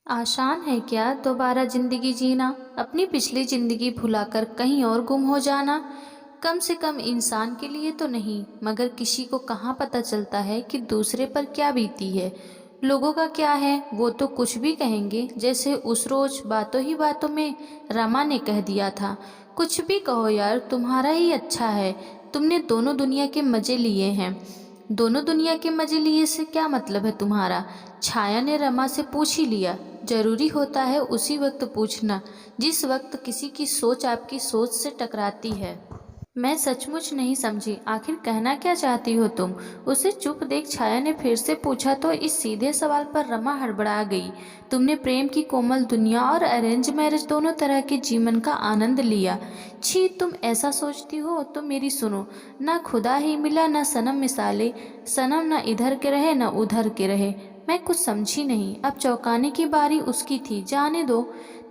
आसान है क्या दोबारा जिंदगी जीना, अपनी पिछली जिंदगी भुलाकर कहीं और गुम हो जाना। कम से कम इंसान के लिए तो नहीं, मगर किसी को कहाँ पता चलता है कि दूसरे पर क्या बीती है। लोगों का क्या है, वो तो कुछ भी कहेंगे। जैसे उस रोज बातों ही बातों में रमा ने कह दिया था, कुछ भी कहो यार, तुम्हारा ही अच्छा है। तुमने दोनों दुनिया के मजे लिए हैं। दोनों दुनिया के मजे लिए से क्या मतलब है तुम्हारा? छाया ने रमा से पूछ ही लिया। जरूरी होता है उसी वक्त पूछना जिस वक्त किसी की सोच आपकी सोच से टकराती है। मैं सचमुच नहीं समझी, आखिर कहना क्या चाहती हो तुम? उसे चुप देख छाया ने फिर से पूछा तो इस सीधे सवाल पर रमा हड़बड़ा गई। तुमने प्रेम की कोमल दुनिया और अरेंज मैरिज दोनों तरह के जीवन का आनंद लिया। छी, तुम ऐसा सोचती हो तो मेरी सुनो। ना खुदा ही मिला, ना सनम मिसाले। सनम ना इधर के रहे ना उधर के रहे। मैं कुछ समझी नहीं। अब चौंकाने की बारी उसकी थी। जाने दो,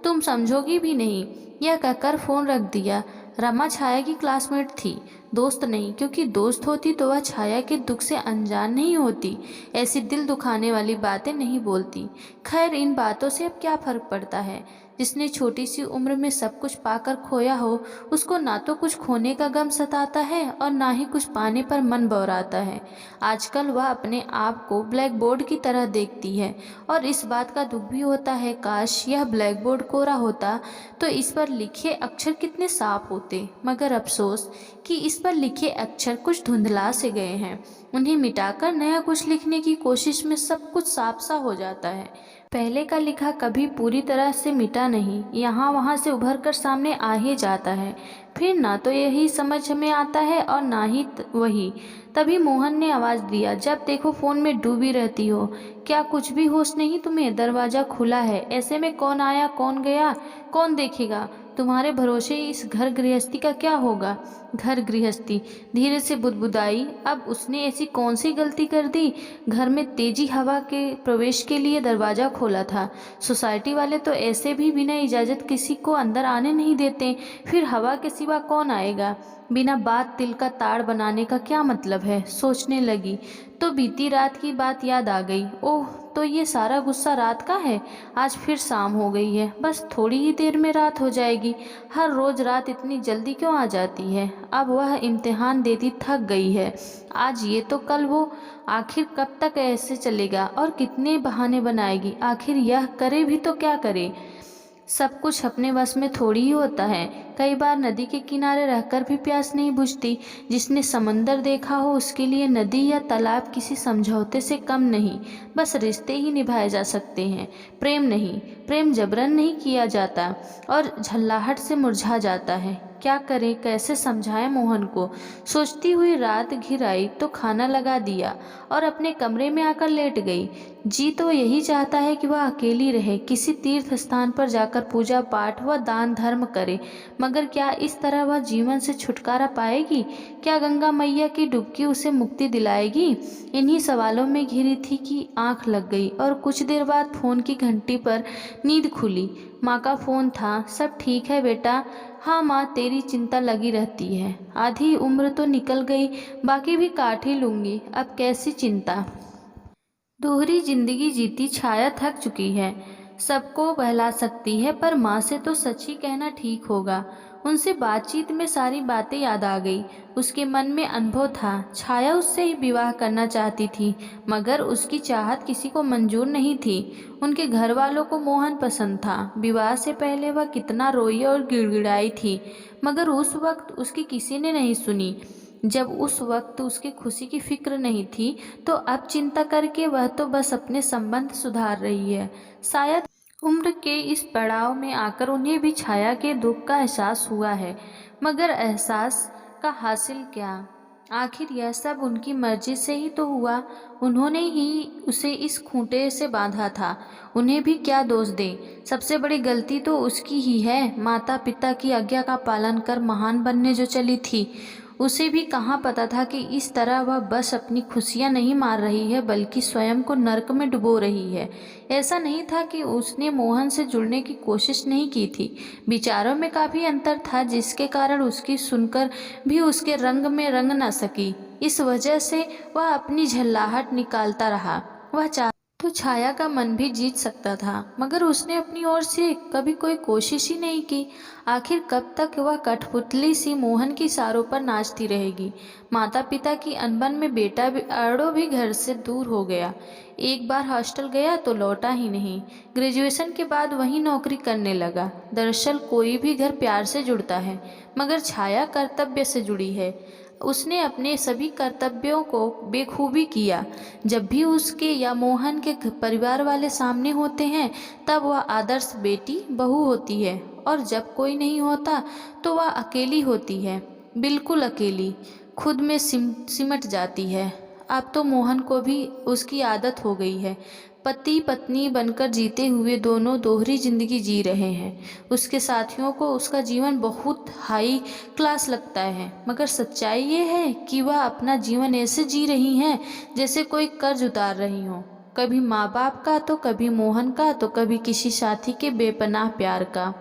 तुम समझोगी भी नहीं। यह कहकर फोन रख दिया। रमा छाया की क्लासमेट थी, दोस्त नहीं, क्योंकि दोस्त होती तो वह छाया के दुख से अनजान नहीं होती। ऐसी दिल दुखाने वाली बातें नहीं बोलती। खैर, इन बातों से अब क्या फर्क पड़ता है। जिसने छोटी सी उम्र में सब कुछ पाकर खोया हो, उसको ना तो कुछ खोने का गम सताता है और ना ही कुछ पाने पर मन बौराता है। आजकल वह अपने आप को ब्लैक बोर्ड की तरह देखती है और इस बात का दुख भी होता है, काश यह ब्लैक बोर्ड कोरा होता तो इस पर लिखे अक्षर कितने साफ होते। मगर अफसोस कि इस पर लिखे अक्षर कुछ धुंधला से गए हैं। उन्हें मिटाकर नया कुछ लिखने की कोशिश में सब कुछ साफ सा हो जाता है। पहले का लिखा कभी पूरी तरह से मिटा नहीं, यहाँ वहाँ से उभर कर सामने आ ही जाता है। फिर ना तो यही समझ में आता है और ना ही वही। तभी मोहन ने आवाज़ दिया, जब देखो फ़ोन में डूबी रहती हो। क्या कुछ भी होश नहीं तुम्हें? दरवाज़ा खुला है, ऐसे में कौन आया कौन गया कौन देखेगा? तुम्हारे भरोसे इस घर गृहस्थी का क्या होगा? घर गृहस्थी, धीरे से बुदबुदाई। अब उसने ऐसी कौन सी गलती कर दी? घर में तेजी हवा के प्रवेश के लिए दरवाज़ा खोला था। सोसाइटी वाले तो ऐसे भी बिना इजाज़त किसी को अंदर आने नहीं देते। फिर हवा के सिवा कौन आएगा? बिना बात तिल का ताड़ बनाने का क्या मतलब है? सोचने लगी तो बीती रात की बात याद आ गई। ओह, तो ये सारा गुस्सा रात का है। आज फिर शाम हो गई है, बस थोड़ी ही देर में रात हो जाएगी। हर रोज रात इतनी जल्दी क्यों आ जाती है? अब वह इम्तिहान देती थक गई है। आज ये तो कल वो। आखिर कब तक ऐसे चलेगा और कितने बहाने बनाएगी? आखिर यह करे भी तो क्या करे? सब कुछ अपने बस में थोड़ी ही होता है। कई बार नदी के किनारे रहकर भी प्यास नहीं बुझती। जिसने समंदर देखा हो उसके लिए नदी या तालाब किसी समझौते से कम नहीं। बस रिश्ते ही निभाए जा सकते हैं, प्रेम नहीं। प्रेम जबरन नहीं किया जाता और झल्लाहट से मुरझा जाता है। क्या करें, कैसे समझाएं मोहन को? सोचती हुई रात घिर आई तो खाना लगा दिया और अपने कमरे में आकर लेट गई। जी तो यही चाहता है कि वह अकेली रहे, किसी तीर्थ स्थान पर जाकर पूजा पाठ व दान धर्म करे। मगर क्या इस तरह वह जीवन से छुटकारा पाएगी? क्या गंगा मैया की डुबकी उसे मुक्ति दिलाएगी? इन्हीं सवालों में घिरी थी कि आंख लग गई और कुछ देर बाद फोन की घंटी पर नींद खुली। माँ का फोन था। सब ठीक है बेटा? हाँ माँ, तेरी चिंता लगी रहती है। आधी उम्र तो निकल गई, बाकी भी काट ही लूंगी, अब कैसी चिंता। दोहरी जिंदगी जीती छाया थक चुकी है। सबको बहला सकती है पर माँ से तो सच ही कहना ठीक होगा। उनसे बातचीत में सारी बातें याद आ गई। उसके मन में अनुभव था, छाया उससे ही विवाह करना चाहती थी, मगर उसकी चाहत किसी को मंजूर नहीं थी। उनके घर वालों को मोहन पसंद था। विवाह से पहले वह कितना रोई और गिड़गिड़ाई थी, मगर उस वक्त उसकी किसी ने नहीं सुनी। जब उस वक्त उसकी खुशी की फिक्र नहीं थी, तो अब चिंता करके वह तो बस अपने संबंध सुधार रही है। शायद उम्र के इस पड़ाव में आकर उन्हें भी छाया के दुख का एहसास हुआ है, मगर एहसास का हासिल क्या? आखिर यह सब उनकी मर्जी से ही तो हुआ। उन्होंने ही उसे इस खूंटे से बांधा था। उन्हें भी क्या दोष दें? सबसे बड़ी गलती तो उसकी ही है। माता पिता की आज्ञा का पालन कर महान बनने जो चली थी, उसे भी कहाँ पता था कि इस तरह वह बस अपनी खुशियाँ नहीं मार रही है, बल्कि स्वयं को नर्क में डुबो रही है। ऐसा नहीं था कि उसने मोहन से जुड़ने की कोशिश नहीं की थी। विचारों में काफ़ी अंतर था, जिसके कारण उसकी सुनकर भी उसके रंग में रंग न सकी। इस वजह से वह अपनी झल्लाहट निकालता रहा। वह तो छाया का मन भी जीत सकता था, मगर उसने अपनी ओर से कभी कोई कोशिश ही नहीं की। आखिर कब तक वह कठपुतली सी मोहन की इशारों पर नाचती रहेगी। माता पिता की अनबन में बेटा भी अरड़ो भी घर से दूर हो गया। एक बार हॉस्टल गया तो लौटा ही नहीं। ग्रेजुएशन के बाद वहीं नौकरी करने लगा। दरअसल कोई भी घर प्यार से जुड़ता है, मगर छाया कर्तव्य से जुड़ी है। उसने अपने सभी कर्तव्यों को बेखूबी किया। जब भी उसके या मोहन के परिवार वाले सामने होते हैं, तब वह आदर्श बेटी बहू होती है, और जब कोई नहीं होता तो वह अकेली होती है, बिल्कुल अकेली, खुद में सिमट जाती है। अब तो मोहन को भी उसकी आदत हो गई है। पति पत्नी बनकर जीते हुए दोनों दोहरी जिंदगी जी रहे हैं। उसके साथियों को उसका जीवन बहुत हाई क्लास लगता है, मगर सच्चाई ये है कि वह अपना जीवन ऐसे जी रही हैं जैसे कोई कर्ज उतार रही हो। कभी माँ बाप का, तो कभी मोहन का, तो कभी किसी साथी के बेपनाह प्यार का।